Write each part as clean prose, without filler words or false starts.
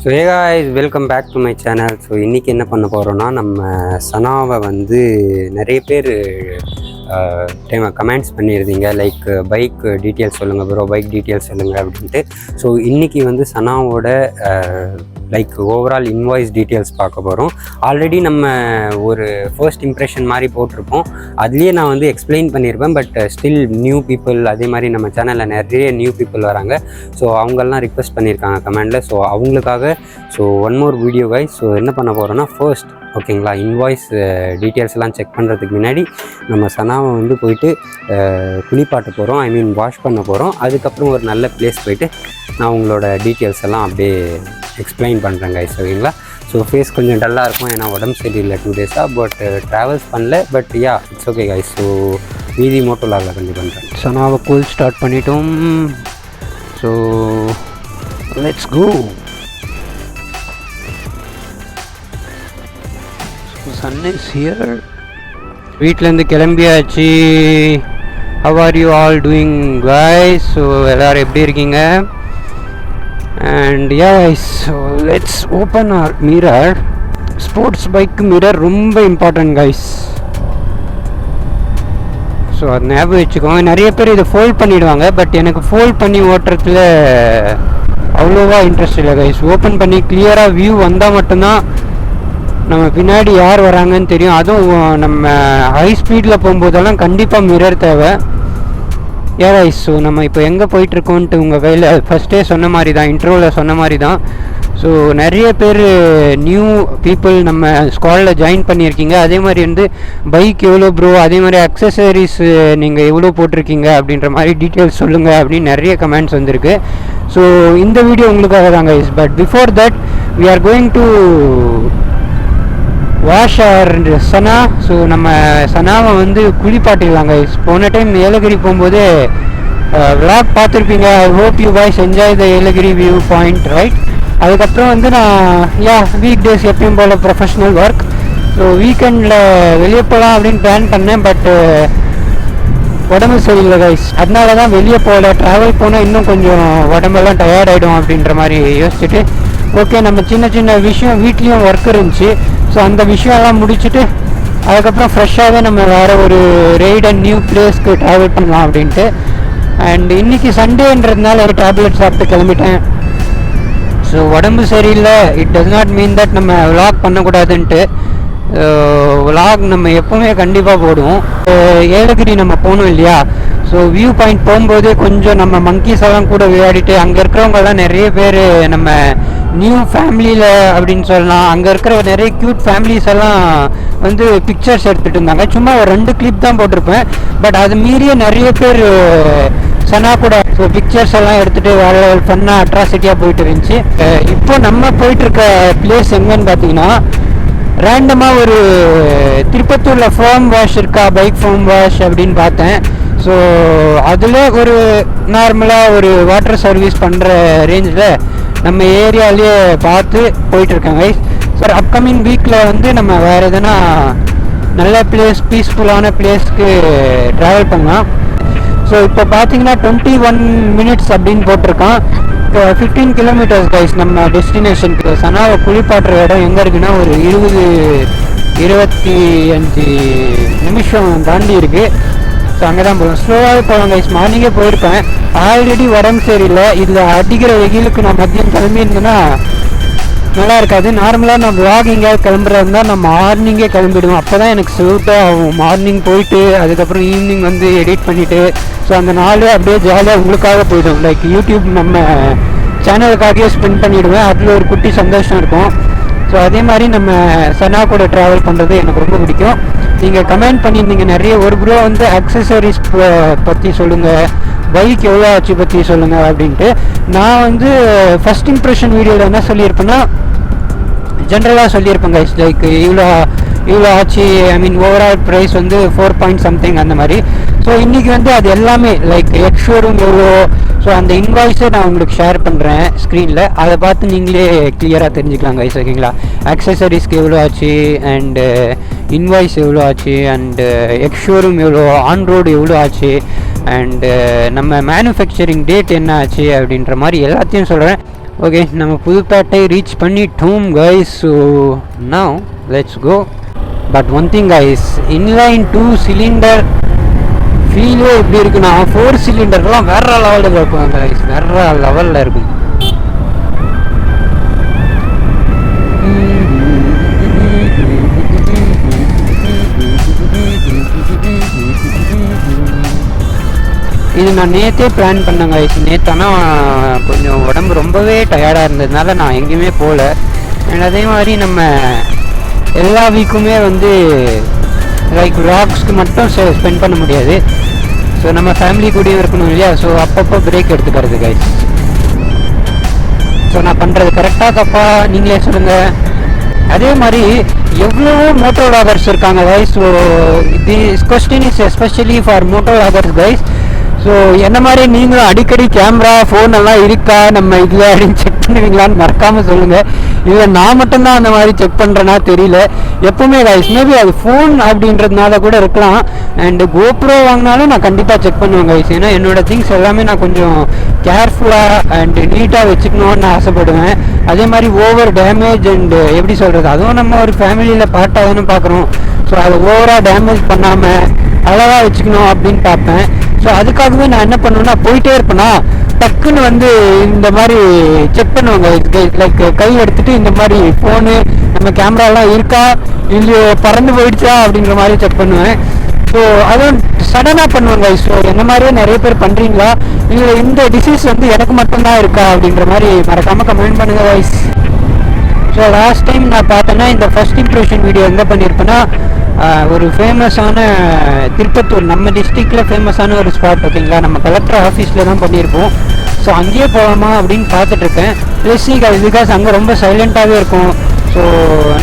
Hey guys, welcome back to my channel. So இன்றைக்கி என்ன பண்ண போகிறோன்னா, நம்ம சனாவை வந்து நிறைய பேர் கமெண்ட்ஸ் பண்ணியிருந்தீங்க. லைக் பைக் டீட்டெயில்ஸ் சொல்லுங்கள் ப்ரோ, பைக் டீட்டெயில்ஸ் சொல்லுங்கள் அப்படின்ட்டு. ஸோ இன்றைக்கி வந்து சனாவோட லைக் ஓவரால் இன்வாய்ஸ் டீட்டெயில்ஸ் பார்க்க போகிறோம். ஆல்ரெடி நம்ம ஒரு ஃபர்ஸ்ட் இம்ப்ரெஷன் மாதிரி போட்டிருப்போம். அதுலேயே நான் வந்து எக்ஸ்பிளைன் பண்ணியிருப்பேன். பட் ஸ்டில் நியூ பீப்புள், அதே மாதிரி நம்ம சேனலில் நிறைய நியூ பீப்புள் வராங்க. ஸோ அவங்கெல்லாம் ரிக்வெஸ்ட் பண்ணியிருக்காங்க கமெண்டில். ஸோ அவங்களுக்காக one more video guys. So என்ன பண்ண போகிறோன்னா, ஃபர்ஸ்ட் ஓகேங்களா, இன்வாய்ஸ் டீட்டெயில்ஸ்லாம் செக் பண்ணுறதுக்கு முன்னாடி நம்ம சனாவை வந்து போயிட்டு குளிப்பாட்ட போகிறோம், ஐ மீன் வாஷ் பண்ண போகிறோம். அதுக்கப்புறம் ஒரு நல்ல பிளேஸ் போயிட்டு நான் உங்களோட டீட்டெயில்ஸ் எல்லாம் அப்படியே எக்ஸ்பிளைன் பண்ணுறேன் கைஸ், ஓகேங்களா. ஸோ ஃபேஸ் கொஞ்சம் டல்லாக இருக்கும், ஏன்னா உடம்பு சரியில்லை 2 டேஸாக. பட் ட்ராவல்ஸ் பண்ணல, but yeah it's okay guys. So மீதி மோட்டோலாகில் கொஞ்சம் பண்ணுறேன். சனாவை கூல் ஸ்டார்ட் பண்ணிட்டோம். So let's go. Sun is here. வீட்டிலேருந்து கிளம்பியாச்சு. How are you all doing guys? So எல்லோரும் எப்படி இருக்கீங்க? And guys, so let's open our mirror. Sports bike mirror ரொம்ப இம்பார்ட்டன்ட் கைஸ். ஸோ அது ஞாபகம் வச்சுக்கோங்க. நிறைய பேர் இதை ஃபோல்ட் பண்ணிவிடுவாங்க. பட் எனக்கு ஃபோல்ட் பண்ணி ஓட்டுறதுல அவ்வளோவா இன்ட்ரெஸ்ட் இல்லை கைஸ். ஓப்பன் பண்ணி கிளியராக வியூ வந்தால் மட்டும்தான் நம்ம பின்னாடி யார் வராங்கன்னு தெரியும். அதுவும் நம்ம ஹை ஸ்பீடில் போகும்போதெல்லாம் கண்டிப்பாக மிரர் தேவை. கைஸ், ஸோ நம்ம இப்போ எங்கே போயிட்டுருக்கோன்ட்டு உங்கள் கையில் ஃபஸ்ட்டே சொன்ன மாதிரி தான், இன்ட்ரோவில் சொன்ன மாதிரி தான். ஸோ நிறைய பேர் நியூ பீப்புள் நம்ம ஸ்குவாடில் ஜாயின் பண்ணியிருக்கீங்க. அதே மாதிரி வந்து பைக் எவ்வளோ ப்ரோ, அதே மாதிரி அக்சசரிஸ் நீங்கள் எவ்வளோ போட்டிருக்கீங்க அப்படின்ற மாதிரி டீட்டெயில்ஸ் சொல்லுங்கள் அப்படின்னு நிறைய கமெண்ட்ஸ் வந்திருக்கு. ஸோ இந்த வீடியோ உங்களுக்காக தான் guys. But before that we are going to wash our Sana. So நம்ம சனாவை வந்து குளிப்பாட்டிடலாம் கைஸ். போன டைம் ஏலகிரி போகும்போது விளாக் பார்த்துருப்பீங்க. I hope you guys enjoy the Yelagiri view point, right? அதுக்கப்புறம் வந்து நான் வீக் டேஸ் எப்பயும் போல் ப்ரொஃபஷ்னல் ஒர்க். ஸோ வீக்கெண்டில் வெளியே போகலாம் அப்படின்னு பிளான் பண்ணேன். பட் உடம்பு சரியில்லை கைஸ். அதனால தான் வெளியே போகல. ட்ராவல் போனால் இன்னும் கொஞ்சம் உடம்பெல்லாம் டயர்ட் ஆகிடும் அப்படின்ற மாதிரி யோசிச்சுட்டு, ஓகே நம்ம சின்ன சின்ன விஷயம் வீட்லேயும் ஒர்க் இருந்துச்சு. ஸோ அந்த விஷயம்லாம் முடிச்சுட்டு அதுக்கப்புறம் ஃப்ரெஷ்ஷாகவே நம்ம வேறு ஒரு ரைட் அண்ட் நியூ பிளேஸ்க்கு ட்ராவல் பண்ணலாம் அப்படின்ட்டு. அண்ட் இன்றைக்கி சண்டேன்றதுனால ஒரு டேப்லெட் சாப்பிட்டு கிளம்பிட்டேன். ஸோ உடம்பு சரியில்லை, it does not mean that நம்ம விளாக் பண்ணக்கூடாதுன்ட்டு. விளாக் நம்ம எப்போவுமே கண்டிப்பாக போடுவோம். ஏலகிரி நம்ம போகணும் இல்லையா? ஸோ வியூ பாயிண்ட் போகும்போது கொஞ்சம் நம்ம மங்கீஸ் எல்லாம் கூட விளையாடிட்டு, அங்கே இருக்கிறவங்கெல்லாம் நிறைய பேர் நம்ம நியூ ஃபேமிலியில் அப்படின்னு சொல்லலாம். அங்கே இருக்கிற நிறைய க்யூட் ஃபேமிலிஸ் எல்லாம் வந்து பிக்சர்ஸ் எடுத்துகிட்டு இருந்தாங்க. சும்மா ஒரு 2 கிளிப் தான் போட்டிருப்பேன். பட் அது மீறிய நிறைய பேர் சனா கூட ஸோ பிக்சர்ஸ் எல்லாம் எடுத்துகிட்டு வேறு ஃபன்னாக அட்ராசிட்டியாக போயிட்டு இருந்துச்சு. இப்போ நம்ம போயிட்டுருக்க பிளேஸ் எங்கன்னு பார்த்தீங்கன்னா, ரேண்டமாக ஒரு திருப்பத்தூரில் ஃபோம் வாஷ் இருக்கா, பைக் ஃபோம் வாஷ் அப்படின்னு பார்த்தேன். ஸோ அதில் ஒரு நார்மலாக ஒரு வாட்டர் சர்வீஸ் பண்ணுற ரேஞ்சில் நம்ம ஏரியாலேயே பார்த்து போயிட்டுருக்காங்க கைஸ். சார் அப்கமிங் வீக்கில் வந்து நம்ம வேறு எதனா நல்ல பிளேஸ், பீஸ்ஃபுல்லான பிளேஸ்க்கு ட்ராவல் பண்ணலாம். ஸோ இப்போ பார்த்தீங்கன்னா 21 மினிட்ஸ் அப்படின்னு போட்டிருக்கான். 15 கிலோமீட்டர்ஸ் கைஸ் நம்ம டெஸ்டினேஷனுக்கு. சனாவை குளிப்பாட்டுற இடம் எங்கே இருக்குன்னா, ஒரு 20-25 நிமிஷம் தாண்டி இருக்குது. ஸோ அங்கே தான் போகணும். ஸ்லோவாகவே போகலாம் கைஸ். மார்னிங்கே போயிருப்பேன். ஆல்ரெடி உடம்பு சரியில்லை. இதில் அடிக்கிற வெயிலுக்கு நான் மதியம் கிளம்பியிருந்தேன்னா நல்லா இருக்காது. நார்மலாக நான் விளாக் எங்கேயாவது கிளம்புறதா இருந்தால் நான் மார்னிங்கே கிளம்பிடுவேன். அப்போ தான் எனக்கு சூட்டாக ஆகும். மார்னிங் போயிட்டு அதுக்கப்புறம் ஈவினிங் வந்து எடிட் பண்ணிவிட்டு, ஸோ அந்த நாள் அப்படியே ஜாலியாக உங்களுக்காக போய்டும். லைக் யூடியூப் நம்ம சேனலுக்காகவே ஸ்பெண்ட் பண்ணிவிடுவேன். அதில் ஒரு குட்டி சந்தோஷம் இருக்கும். ஸோ அதே மாதிரி நம்ம சனா கூட ட்ராவல் பண்ணுறது எனக்கு ரொம்ப பிடிக்கும். நீங்கள் கமெண்ட் பண்ணியிருந்தீங்க நிறைய. ஒரு ப்ரோ வந்து அக்சசரிஸ் பற்றி சொல்லுங்கள், பைக் எவ்வளோ ஆச்சு பற்றி சொல்லுங்கள் அப்படின்ட்டு. நான் வந்து ஃபஸ்ட் இம்ப்ரெஷன் வீடியோவில் என்ன சொல்லியிருப்பேன்னா, ஜென்ரலாக சொல்லியிருப்பேன் கைஸ். லைக் இவ்வளோ ஆச்சு, ஐ மீன் ஓவரால் ப்ரைஸ் வந்து 4 அந்த மாதிரி. ஸோ இன்றைக்கி வந்து அது எல்லாமே லைக் எட் ஷோரூம் எவ்வளோ, ஸோ அந்த இன்வாய்ஸை நான் உங்களுக்கு ஷேர் பண்ணுறேன் ஸ்க்ரீனில். அதை பார்த்து நீங்களே கிளியராக தெரிஞ்சுக்கலாம் கைஸ், ஓகேங்களா? அக்சசரிஸ்க்கு எவ்வளோ ஆச்சு, அண்டு இன்வாய்ஸ் எவ்வளோ ஆச்சு, அண்டு எட் ஷோரூம் எவ்வளோ, ஆன் ரோடு எவ்வளோ ஆச்சு, அண்டு நம்ம மேனுஃபேக்சரிங் டேட் என்ன ஆச்சு அப்படின்ற மாதிரி எல்லாத்தையும் சொல்கிறேன். ஓகே, நம்ம புதுப்பேட்டை ரீச் பண்ணிட்டோம் guys. So now let's go. But one thing guys, inline 2 cylinder ஃபீலே எப்படி இருக்குன்னா 4 சிலிண்டர்லாம் வேற லெவலில் இருக்கும் கைஸ், வேற லெவலில் இருக்கும். இது நான் நேற்றே பிளான் பண்ணேன் கைஸ். நேற்றானா கொஞ்சம் உடம்பு ரொம்பவே டயர்டாக இருந்ததுனால நான் எங்கேயுமே போகல. அண்ட் அதே மாதிரி நம்ம எல்லா வீக்குமே வந்து லைக் விளாக்ஸ்க்கு மட்டும் ஸ்பெண்ட் பண்ண முடியாது. ஸோ நம்ம ஃபேமிலி கூடயும் இருக்கணும் இல்லையா? ஸோ அப்பப்போ பிரேக் எடுத்துக்கிறது கைஸ். ஸோ நான் பண்ணுறது கரெக்டாக தப்பா நீங்களே சொல்லுங்கள். அதே மாதிரி எவ்வளவோ மோட்டோ விளாகர்ஸ் இருக்காங்க guys. So this question is especially for moto vloggers guys. So என்ன மாதிரி நீங்களும் அடிக்கடி கேமரா ஃபோன் எல்லாம் இருக்கா நம்ம இதில் அப்படின்னு செக் பண்ணுவீங்களான்னு மறக்காமல் சொல்லுங்கள். இல்லை நான் மட்டும்தான் அந்த மாதிரி செக் பண்ணுறேன்னா தெரியல. எப்போவுமே கைஸ் மேபி அது ஃபோன் அப்படின்றதுனால கூட இருக்கலாம். அண்டு கோப்ரோ வாங்கினாலும் நான் கண்டிப்பாக செக் பண்ணுவேன் கைஸ். ஏன்னா என்னோடய திங்ஸ் எல்லாமே நான் கொஞ்சம் கேர்ஃபுல்லாக அண்டு நீட்டாக வச்சுக்கணுன்னு ஆசைப்படுவேன். அதே மாதிரி ஓவர் டேமேஜ் அண்டு எப்படி சொல்கிறது, அதுவும் நம்ம ஒரு ஃபேமிலியில் பார்ட்டாக தானே பார்க்குறோம். ஸோ அதை ஓவராக டேமேஜ் பண்ணாமல் அழகாக வச்சுக்கணும் அப்படின்னு பார்ப்பேன். ஸோ அதுக்காகவே நான் என்ன பண்ணுவேன்னா போயிட்டே இருப்பேன்னா டக்குன்னு வந்து இந்த மாதிரி செக் பண்ணுவாங்க. லைக் கை எடுத்துகிட்டு இந்த மாதிரி ஃபோனு நம்ம கேமராலாம் இருக்கா இல்லை பறந்து போயிடுச்சா அப்படின்ற மாதிரி செக் பண்ணுவேன். ஸோ அதுவும் சடனாக பண்ணுவாங்க. ஸோ என்ன மாதிரியே நிறைய பேர் பண்ணுறீங்களா இல்லை இந்த டிசீஸ் வந்து எனக்கு மட்டும்தான் இருக்கா அப்படின்ற மாதிரி மறக்காமல் கமெண்ட் பண்ணுங்க கைஸ். ஸோ லாஸ்ட் டைம் நான் பார்த்தேன்னா இந்த ஃபர்ஸ்ட் இம்ப்ரெஷன் வீடியோ எங்கே பண்ணியிருப்பேன்னா ஒரு ஃபேமஸான திருப்பத்தூர் நம்ம டிஸ்ட்ரிக்டில் ஃபேமஸான ஒரு ஸ்பாட் ஓகேங்களா, நம்ம கலெக்டர் ஆஃபீஸில் தான் பண்ணியிருப்போம். ஸோ அங்கேயே போகலாமா அப்படின்னு பார்த்துட்ருக்கேன். ப்ளஸ் பிகாஸ் அங்கே ரொம்ப சைலண்ட்டாகவே இருக்கும். ஸோ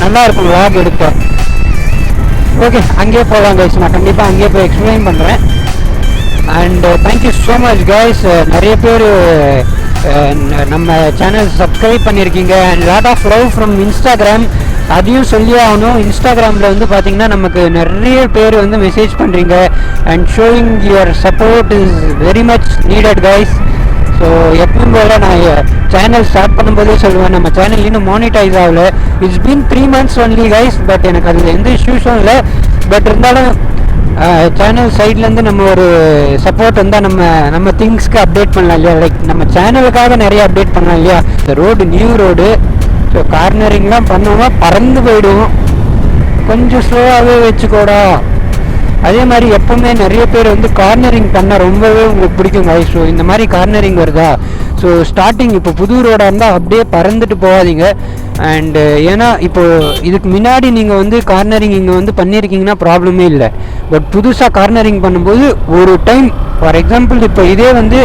நல்லாயிருக்கும் விளாக் எடுக்க. ஓகே, அங்கேயே போகலாம் கைஸ். நான் கண்டிப்பாக அங்கேயே போய் எக்ஸ்பிளைன் பண்ணுறேன். And thank you so much guys. நிறைய பேர் நம்ம சேனல் சப்ஸ்கிரைப் பண்ணியிருக்கீங்க. And lot of love from Instagram. அதையும் சொல்லி ஆகணும். இன்ஸ்டாகிராமில் வந்து பார்த்தீங்கன்னா நமக்கு நிறைய பேர் வந்து மெசேஜ் பண்ணுறீங்க. And showing your support is very much needed guys. So எப்பவும் போல் நான் சேனல் ஸ்டார்ட் பண்ணும்போதே சொல்லுவேன், நம்ம சேனல் இன்னும் மானிட்டைஸ் ஆகல. It's been 3 months only guys. But எனக்கு அதில் எந்த இஷ்யூஸும் இல்லை. பட் இருந்தாலும் சேனல் சைட்லேருந்து நம்ம ஒரு சப்போர்ட் வந்தால் நம்ம திங்ஸ்க்கு அப்டேட் பண்ணலாம் இல்லையா? லைக் நம்ம சேனலுக்காக நிறைய அப்டேட் பண்ணலாம் இல்லையா? இந்த ரோடு நியூ ரோடு. ஸோ கார்னரிங்லாம் பண்ணுவோம், பறந்து போயிடுவோம். கொஞ்சம் ஸ்லோவாகவே வச்சுக்கோடா. அதே மாதிரி எப்போவுமே நிறைய பேர் வந்து கார்னரிங் பண்ண ரொம்பவே உங்களுக்கு பிடிக்கும் கைஸ். ஸோ இந்த மாதிரி கார்னரிங் வருதா, ஸோ ஸ்டார்டிங் இப்போ புது ரோடாக இருந்தால் அப்படியே பறந்துட்டு போகாதீங்க. அண்டு ஏன்னா இப்போது இதுக்கு முன்னாடி நீங்கள் வந்து கார்னரிங் இங்கே வந்து பண்ணியிருக்கீங்கன்னா ப்ராப்ளமே இல்லை. பட் புதுசாக கார்னரிங் பண்ணும்போது ஒரு டைம் ஃபார் எக்ஸாம்பிள் இப்போ இதே வந்து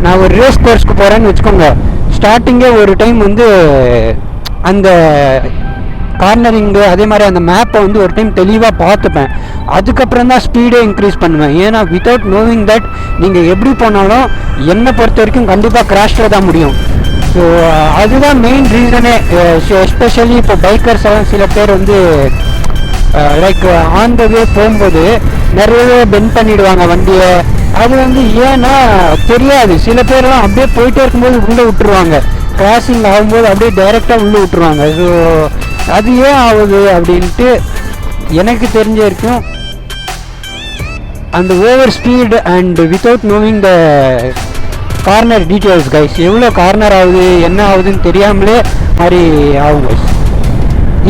நான் ஒரு ரேஸ் கோர்ஸ்க்கு போகிறேன்னு வச்சுக்கோங்க. ஸ்டார்டிங்கே ஒரு டைம் வந்து அந்த கார்னரிங்கு அதே மாதிரி அந்த மேப்பை வந்து ஒரு டைம் தெளிவாக பார்த்துப்பேன். அதுக்கப்புறம் தான் ஸ்பீடே இன்க்ரீஸ் பண்ணுவேன். ஏன்னா வித்தவுட் நோவிங் தட் நீங்கள் எப்படி போனாலும் என்னை பொறுத்த வரைக்கும் கண்டிப்பாக கிராஷில் தான் முடியும். ஸோ அதுதான் மெயின் ரீசனே. எஸ்பெஷலி இப்போ பைக்கர்ஸ் எல்லாம் சில பேர் வந்து லைக் ஆன் த வே போகும்போது நிறையவே பெண்ட் பண்ணிவிடுவாங்க வண்டியை. அது வந்து ஏன்னா தெரியாது. சில பேர்லாம் அப்படியே போயிட்டே இருக்கும்போது உள்ளே விட்டுருவாங்க. கிராசிங் ஆகும்போது அப்படியே டைரெக்டாக உள்ளே விட்டுருவாங்க. ஸோ அது ஏன் ஆகுது அப்படின்ட்டு எனக்கு தெரிஞ்ச வரைக்கும் அந்த over speed and without knowing the corner details guys. எவ்வளோ கார்னர் ஆகுது என்ன ஆகுதுன்னு தெரியாமலே மாதிரி ஆகும் கைஸ்.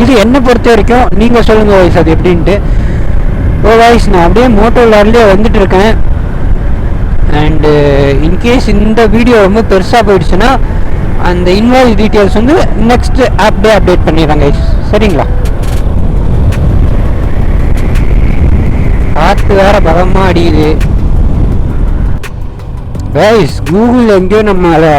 இது என்னை பொறுத்த வரைக்கும். நீங்கள் சொல்லுங்கள் கைஸ் அது எப்படின்ட்டு. ஓ கைஸ், நான் அப்படியே மோட்டோ விளாட்லேயே வந்துட்டு இருக்கேன். அண்டு இன்கேஸ் இந்த வீடியோ ரொம்ப பெருசாக போயிடுச்சுன்னா அந்த இன்வாய்ஸ் டீட்டெயில்ஸ் வந்து நெக்ஸ்ட் ஆப்டே அப்டேட் பண்ணிடுறாங்க கைஸ், சரிங்களா? காற்று வேற பலமாக அடிக்குது கைஸ். கூகுள் எங்கேயோ நம்மளை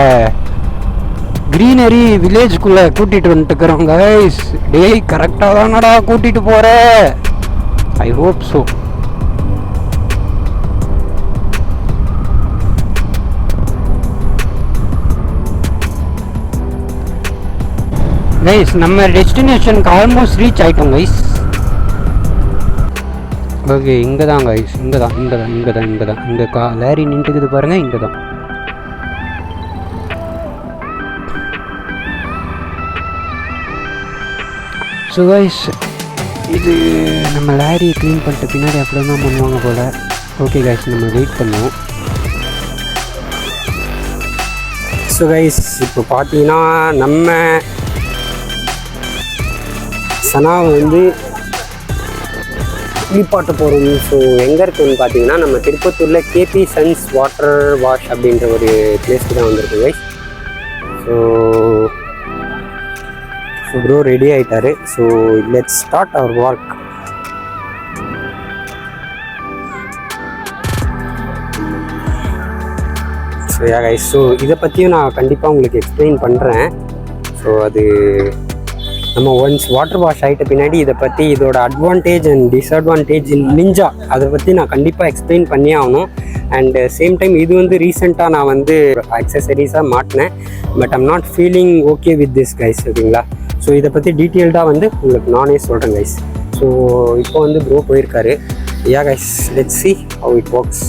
க்ரீனரி வில்லேஜ்குள்ளே கூட்டிகிட்டு வந்துட்டுக்கிறோம் கைஸ். டேய் கரெக்டாக தானடா கூட்டிகிட்டு போகிற. I hope so. கைஸ் நம்ம டெஸ்டினேஷனுக்கு ஆல்மோஸ்ட் ரீச் ஆகிட்டோம் கைஸ். ஓகே, இங்கே தான் கைஸ். இங்கே தான் இங்கே லாரி நின்றுக்குது பாருங்கள். இங்கே தான் ஸோ கைஸ் இது நம்ம லாரியை க்ளீன் பண்ணிட்ட பின்னாடி அப்படி தான் பண்ணுவாங்க போல். ஓகே கைஸ், நம்ம வெயிட் பண்ணுவோம். ஸோ கைஸ் இப்போ பார்த்தீங்கன்னா நம்ம சனாவை வந்து குளிப்பாட்ட போகிறோம். ஸோ எங்கே இருக்குன்னு பார்த்தீங்கன்னா நம்ம திருப்பத்தூரில் கேபி சன்ஸ் வாட்டர் வாஷ் அப்படின்ற ஒரு பிளேஸ்க்கு தான் வந்திருக்கு கைஸ். ஸோ ப்ரோ ரெடி ஆகிட்டாரு. So let's start our work. So yeah guys, so இதை பற்றியும் நான் கண்டிப்பாக உங்களுக்கு எக்ஸ்பிளைன் பண்ணுறேன். ஸோ அது நம்ம ஒன்ஸ் வாட்டர் வாஷ் ஆகிட்ட பின்னாடி இதை பற்றி இதோட அட்வான்டேஜ் அண்ட் டிஸ்அட்வான்டேஜ் நிஞ்சா அதை பற்றி நான் கண்டிப்பாக எக்ஸ்பிளைன் பண்ணி ஆகணும். அண்ட் சேம் டைம் இது வந்து ரீசெண்டாக நான் வந்து அக்சசரிஸாக மாட்டினேன். But I'm not feeling okay with this guys, ஓகேங்களா. ஸோ இதை பற்றி டீட்டெயில்டாக வந்து உங்களுக்கு நானே சொல்கிறேன் கைஸ். ஸோ இப்போ வந்து ப்ரோ போயிருக்காரு. Yeah guys, let's see how it works.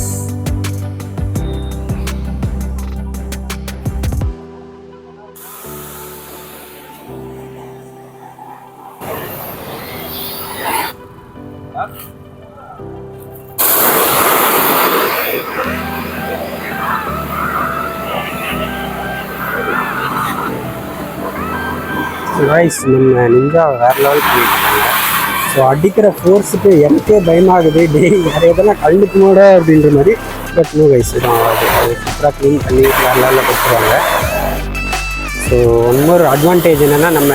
Guys நம்ம நிஞ்சா வேறு லெவல் பண்ணியிருக்காங்க. ஸோ அடிக்கிற ஃபோர்ஸுக்கு எனக்கே பயமாகுது. வேறு எதனா கல்லுக்கு மூட அப்படின்ற மாதிரி. பட் நோ கைஸ், தான் சூப்பராக க்ளீன் பண்ணி வேறு லெவலில் கொடுத்துருவாங்க. ஸோ ஒன் மோர் அட்வான்டேஜ் என்னென்னா நம்ம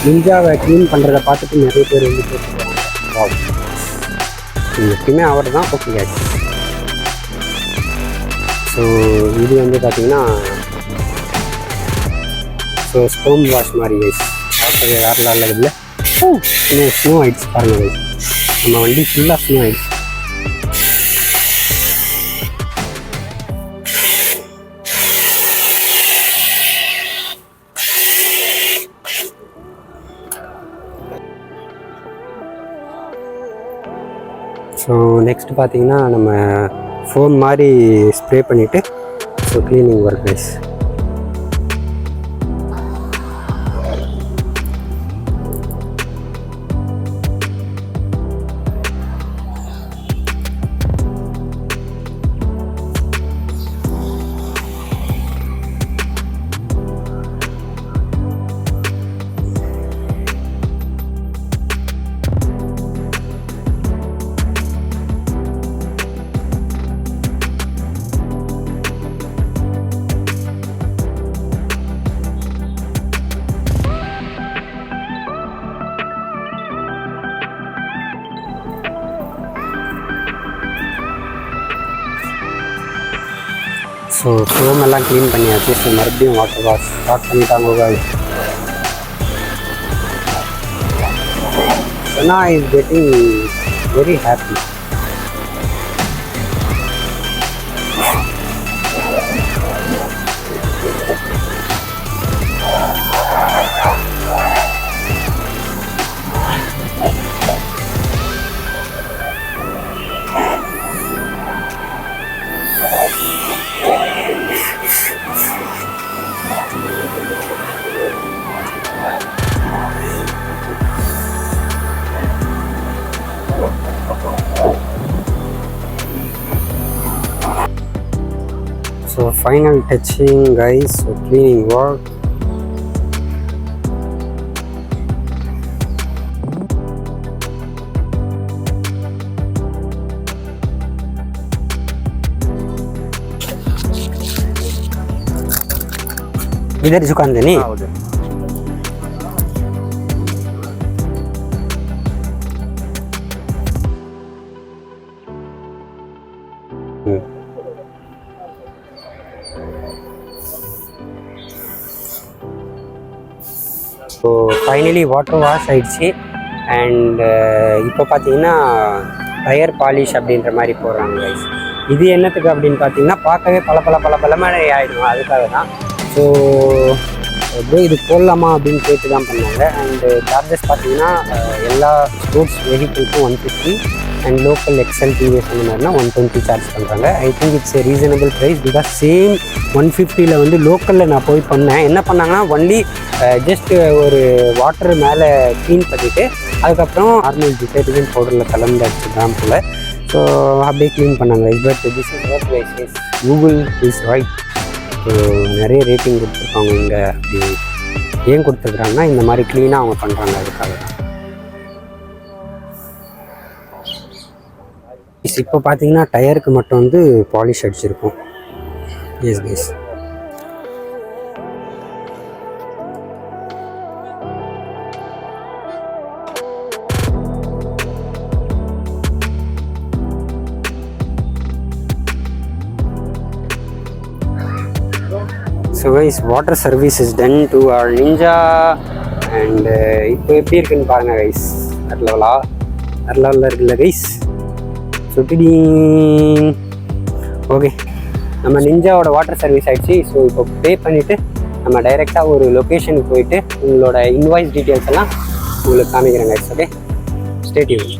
நிஞ்சாவை க்ளீன் பண்ணுறதை பார்த்துட்டு நிறைய பேர் வந்து போட்டுருவாங்க. எப்பயுமே அவர் தான் ஓகே கைஸ். ஸோ இது வந்து பார்த்திங்கன்னா ஸோ ஸ்டோன் வாஷ் மாதிரி கைஸ். வேறு லெவலில் இல்லை. ஸ்னோ ஆயிடுச்சு பாருங்கள் கைஸ். நம்ம வண்டி ஃபுல்லாக ஸ்னோ ஆயிடுச்சு. ஸோ நெக்ஸ்ட் பார்த்தீங்கன்னா நம்ம ஃபோன் மாதிரி ஸ்ப்ரே பண்ணிவிட்டு so cleaning work guys. So Chrome எல்லாம் க்ளீன் பண்ணியாச்சு. ஸோ மறுபடியும் வாட்டர் வாஷ் ஸ்டார்ட் பண்ணிட்டாங்க guys. Sana is getting very happy. So final touching guys, so cleaning work. इधर झुकान देनी. ஸோ ஃபைனலி வாட்டர் வாஷ் ஆகிடுச்சு. அண்ட் இப்போ பார்த்தீங்கன்னா டயர் பாலிஷ் அப்படின்ற மாதிரி போடுறாங்க கைஸ். இது என்னத்துக்கு அப்படின்னு பார்த்தீங்கன்னா பார்க்கவே பல மாதிரி ஆகிடும், அதுக்காக தான். ஸோ ப்ரோ இது போடலாமா அப்படின்னு கேட்டு தான் பண்ணாங்க. அண்டு சார்ஜஸ் பார்த்தீங்கன்னா எல்லா ஸ்போர்ட்ஸ் வெஹிக்கிள்க்கும் 150 அண்ட் லோக்கல் எக்ஸல் டிவிஎஸ் அந்த மாதிரினா 120 சார்ஜ் பண்ணுறாங்க. I think it's a reasonable price because same 150ல் வந்து லோக்கலில் நான் போய் பண்ணேன். என்ன பண்ணாங்கன்னா ஒன்லி ஜஸ்ட் ஒரு வாட்டர் மேலே க்ளீன் பண்ணிவிட்டு அதுக்கப்புறம் நார்மல் டிட்டர்ஜென்ட் பவுடரில் கலந்தாச்சு கிராம்பில். ஸோ அப்படியே க்ளீன் பண்ணாங்க. But this is what I says, Google is right. So நிறைய ரேட்டிங் கொடுத்துருக்காங்க இங்கே. அப்படி ஏன் கொடுத்துருக்குறாங்கன்னா இந்த மாதிரி க்ளீனாக அவங்க பண்ணுறாங்க, அதுக்காக தான். இப்போ பார்த்தீங்கன்னா டயருக்கு மட்டும் வந்து பாலிஷ் அடிச்சிருக்கும். Yes guys. So guys, water service is done to our Ninja. And இப்போ எப்படி இருக்குன்னு பாருங்கள் கைஸ். வேறு லெவலில் இருக்குல்ல கைஸ். சுட்டிடி. ஓகே, நம்ம நிஞ்சாவோட வாட்டர் சர்வீஸ் ஆகிடுச்சு. ஸோ இப்போ பே பண்ணிவிட்டு நம்ம டைரெக்டாக ஒரு லொக்கேஷனுக்கு போயிட்டு உங்களோட இன்வாய்ஸ் டீட்டெயில்ஸ் எல்லாம் உங்களுக்கு காமிக்கிறேன் கைஸ். Okay, stay tune.